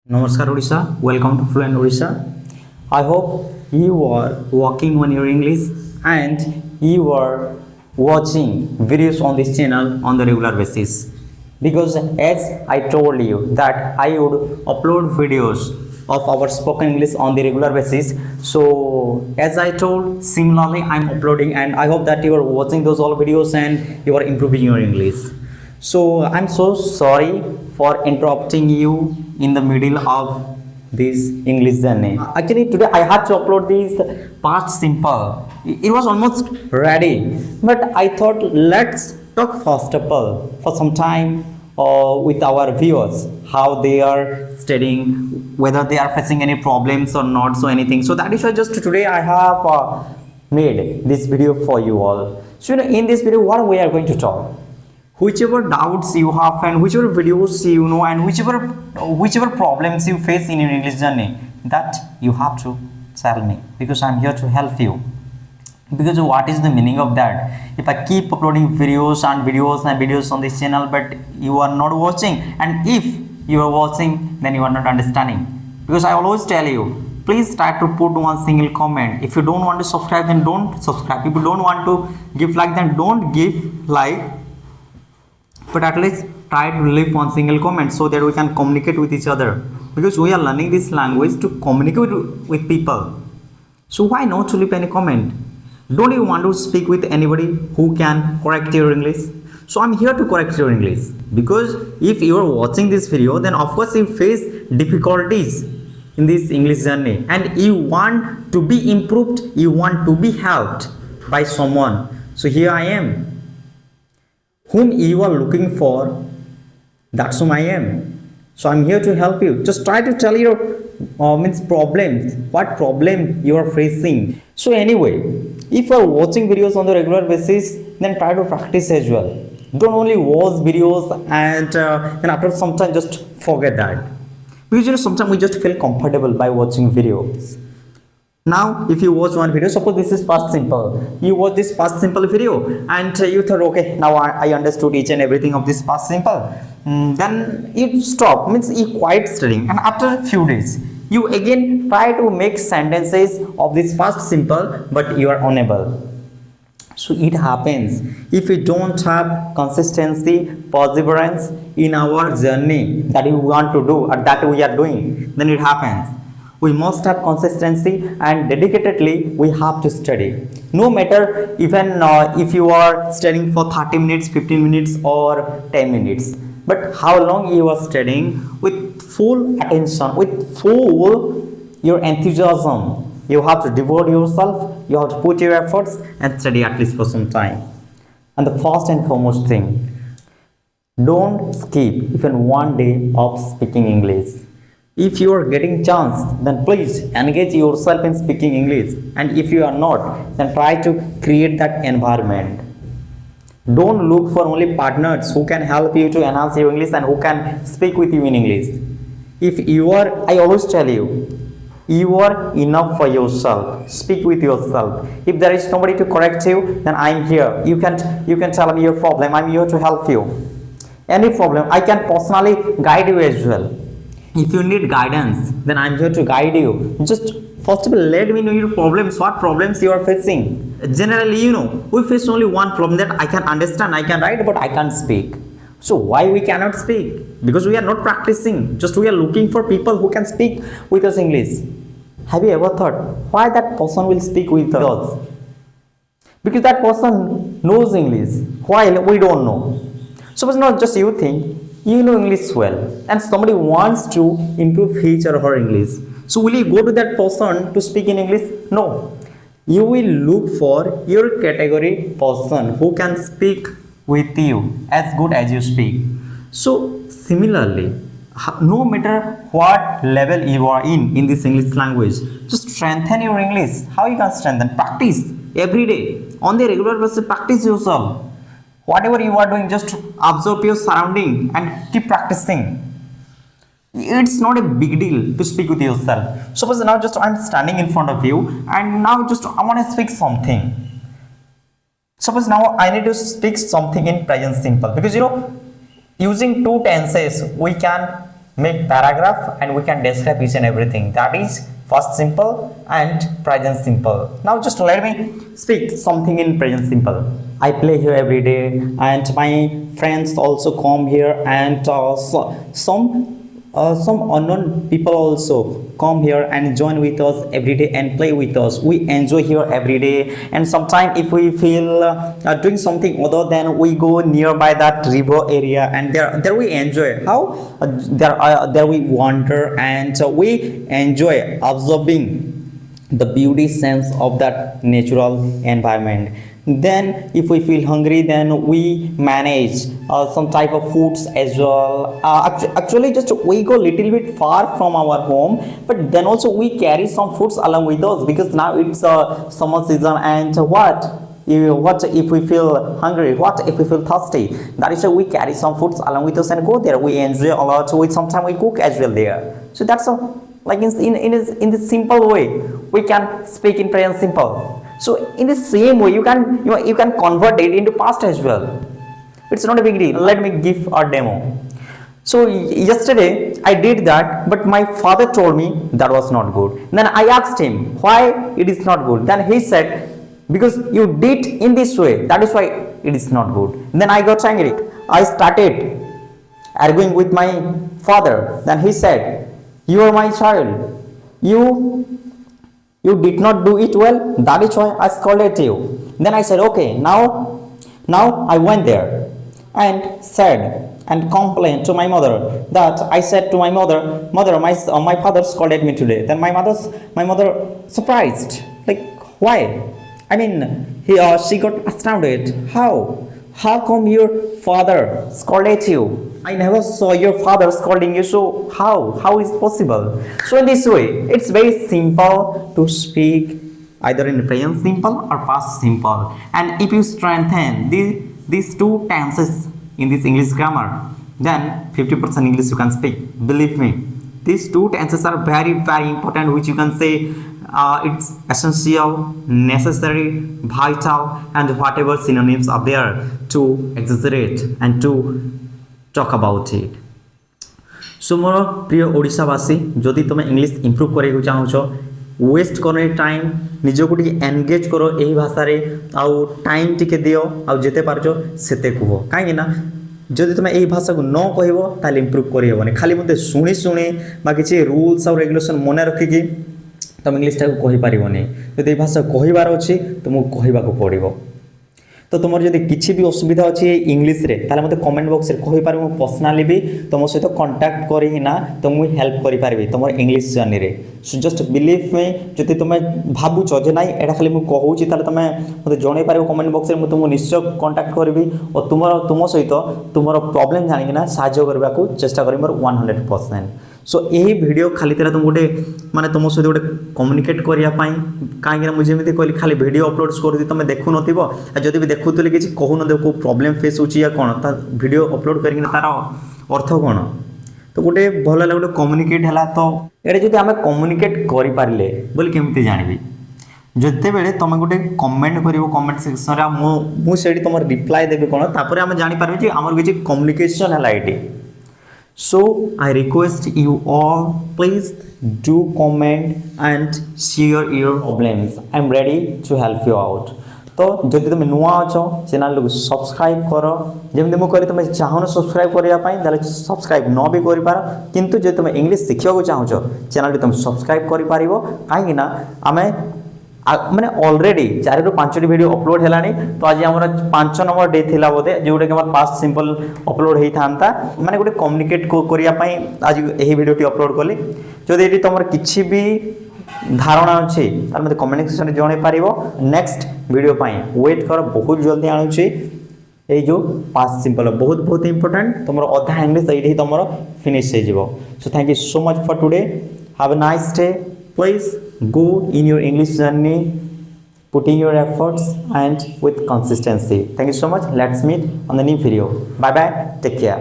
Namaskar Odisha, welcome to Fluent Odisha. I hope you are working on your English and you are watching videos on this channel on the regular basis. Because as I told you that I would upload videos of our spoken English on the regular basis. So as I told, similarly I am uploading and I hope that you are watching those all videos and you are improving your English. So I'm so sorry for interrupting you in the middle of this English journey. Actually, today I had to upload this past simple. It was almost ready, but I thought let's talk first of all for some time with our viewers how they are studying, whether they are facing any problems or not, so anything. So that is why just today I have made this video for you all. So in this video, what we are going to talk. Whichever doubts you have and whichever videos you know and whichever problems you face in your English journey, that you have to tell me, because I'm here to help you. Because what is the meaning of that? If I keep uploading videos on this channel, but you are not watching, and if you are watching, then you are not understanding. Because I always tell you, please try to put one single comment. If you don't want to subscribe, then don't subscribe. If you don't want to give like, then don't give like. But at least try to leave one single comment so that we can communicate with each other, because we are learning this language to communicate with people. So why not to leave any comment? Don't you want to speak with anybody who can correct your English? So I'm here to correct your English, because if you are watching this video, then of course you face difficulties in this English journey and you want to be improved, you want to be helped by someone. So here I am. Whom you are looking for, that's whom I am. So I'm here to help you. Just try to tell your problems, what problem you are facing. So anyway, if you are watching videos on the regular basis, then try to practice as well. Don't only watch videos and then after some time just forget that. Because sometimes we just feel comfortable by watching videos. Now, if you watch one video, suppose this is past simple. You watch this past simple video and you thought, okay, now I understood each and everything of this past simple. Then you stop, means you quit studying. And after a few days, you again try to make sentences of this past simple, but you are unable. So it happens. If we don't have consistency, perseverance in our journey that we want to do or that we are doing, then it happens. We must have consistency and dedicatedly we have to study. No matter even if you are studying for 30 minutes, 15 minutes or 10 minutes. But how long you are studying with full attention, with full your enthusiasm. You have to devote yourself, you have to put your efforts and study at least for some time. And the first and foremost thing, don't skip even one day of speaking English. If you are getting chance, then please engage yourself in speaking English. And if you are not, then try to create that environment. Don't look for only partners who can help you to enhance your English and who can speak with you in English. If you are, I always tell you, you are enough for yourself. Speak with yourself. If there is nobody to correct you, then I am here. You can tell me your problem. I am here to help you. Any problem, I can personally guide you as well. If you need guidance, then I'm here to guide you. Just first of all, let me know your problems, what problems you are facing. Generally, we face only one problem that I can understand, I can write, but I can't speak. So why we cannot speak? Because we are not practicing. Just we are looking for people who can speak with us English. Have you ever thought why that person will speak with us? Because that person knows English, while we don't know. Suppose not just you think, you know English well and somebody wants to improve his or her English. So will you go to that person to speak in English? No. You will look for your category person who can speak with you as good as you speak. So similarly, no matter what level you are in this English language, just strengthen your English. How you can strengthen? Practice every day. On the regular basis, practice yourself. Whatever you are doing, just observe your surrounding and keep practicing. It's not a big deal to speak with yourself. Suppose now just I'm standing in front of you and now just I want to speak something. Suppose now I need to speak something in present simple, because using two tenses we can make paragraph and we can describe each and everything. That is past simple and present simple. Now just let me speak something in present simple. I play here every day and my friends also come here, and some unknown people also come here and join with us every day and play with us. We enjoy here every day, and sometimes if we feel doing something other, then we go nearby that river area, and there we enjoy. How there we wander, and we enjoy observing the beauty sense of that natural environment. Then if we feel hungry, then we manage some type of foods as well. Actually just we go little bit far from our home, but then also we carry some foods along with us, because now it's summer season, and what if we feel hungry, what if we feel thirsty, that is why we carry some foods along with us and go there. We enjoy a lot. So sometimes we cook as well there. So that's like in the simple way we can speak in present simple. So in the same way you can convert it into past as well. It's not a big deal. Let me give a demo. So yesterday I did that, but my father told me that was not good. Then I asked him why it is not good. Then he said, because you did in this way, that is why it is not good. Then I got angry. I started arguing with my father. Then he said, you are my child, you did not do it well, that is why I scolded you. Then I said, okay, now I went there and said and complained to my mother, that I said to my mother, my father scolded me today. Then my mother surprised, like, why? I mean, she got astounded. How come your father scolded you? I never saw your father scolding you, so how is it possible? So in this way, it's very simple to speak either in present simple or past simple. And if you strengthen these two tenses in this English grammar, then 50% English you can speak. Believe me, these two tenses are very, very important, which you can say it's essential, necessary, vital, and whatever synonyms are there to exaggerate and to talk about it. So मोर प्रिय ओडिशावासी, जदि तुम English improve करने चाहूच, waste करने time निजको T engage करो यही भाषा रे, आउ टाइम टिके दियो, आउ जेते पारछ सेते कुहो, कहीं ना जदि तुम यही भाषा को न कहबो ताले इंप्रूव करि हेबनी. खाली मते सुनी बा किछि रूल्स और रेगुलेशन मने रखिकी तुम इंग्लिश टाइम कहि पारिबोनी. जदि भाषा कहिबार अछि तुमको कहिबाको पड़िबो. तो तुम जब किसी भी असुविधा अच्छी इंग्लिश रे, ताले मते कमेंट बॉक्स रे कहि पारि, मो पर्सनली भी तुम सहित कांटेक्ट करिना तुमको हेल्प करि पारिबी तुम इंग्लिश जर्नी रे. सो जस्ट बिलीव मी, जदि तुम भाबुछ जे नाइ एटा खाली मु कहूची, ताले तुम मते जणै पारिबो कमेंट बॉक्स रे, मु तुमको निश्चय कांटेक्ट करबी और तुम सहित तुमर प्रॉब्लम जानिकिना साहाय्य करबा को चेष्टा करिम 100%. सो यही वीडियो खाली तेरा तुम गोटे माने तुम सहित गोटे कम्युनिकेट करिया पई, कहीं मुझे एमती कहली खाली वीडियो अपलोड कर तुम देखु नथिबो, जदि भी देखुतले किछि कहू न को प्रॉब्लम फेस होची या कोन, ता वीडियो अपलोड करके तार अर्थ कोन. तो गोटे भल लागो गोटे कम्युनिकेट हला. तो एडे जदि आमे कम्युनिकेट करि पारले बोली केमती जानिबी, जते बेले तुम गोटे कमेंट करिवो कमेंट सेक्शन रे, मु सेडी तुम रिप्लाई देबी कोन, तापर आमे जानि पारबे जे हमर किछि कम्युनिकेशन हला eighty. So I request you all, please do comment and share your problems. I'm ready to help you out. तो जदि तुम नुआ अच्छो चैनल को सब्सक्राइब करो, जमी मुझे कहली तुम चाहन सब्सक्राइब करने सब्सक्राइब न भी कर पार, किंतु जो तुम इंग्लिश शिखा चाहूच चैनल तुम सब्सक्राइब कर पार. कहीं आम मैंने ऑलरेडी 4 ରୁ 5ଟି वीडियो अपलोड है. तो आज आम 5 नंबर डे थिला बोधे, जोटा कि पास्ट सिंपल अपलोड होता माने गोटे कम्युनिकेट करने आज यही वीडियोटी अपलोड कली. जदि ये तुम किसी भी धारणा अच्छी मतलब कमेंट सेक्शन में जन पार. नेक्स्ट वीडियो वेट कर, बहुत जल्दी आणुची. ये जो पास्ट सिंपल बहुत बहुत इंपोर्टेंट, तुम अधा इंग्लिश ये तुम फिनिश हो. So thank you so much for today. Have a nice day. Please go in your English journey, putting your efforts and with consistency. Thank you so much. Let's meet on the new video. Bye bye. Take care.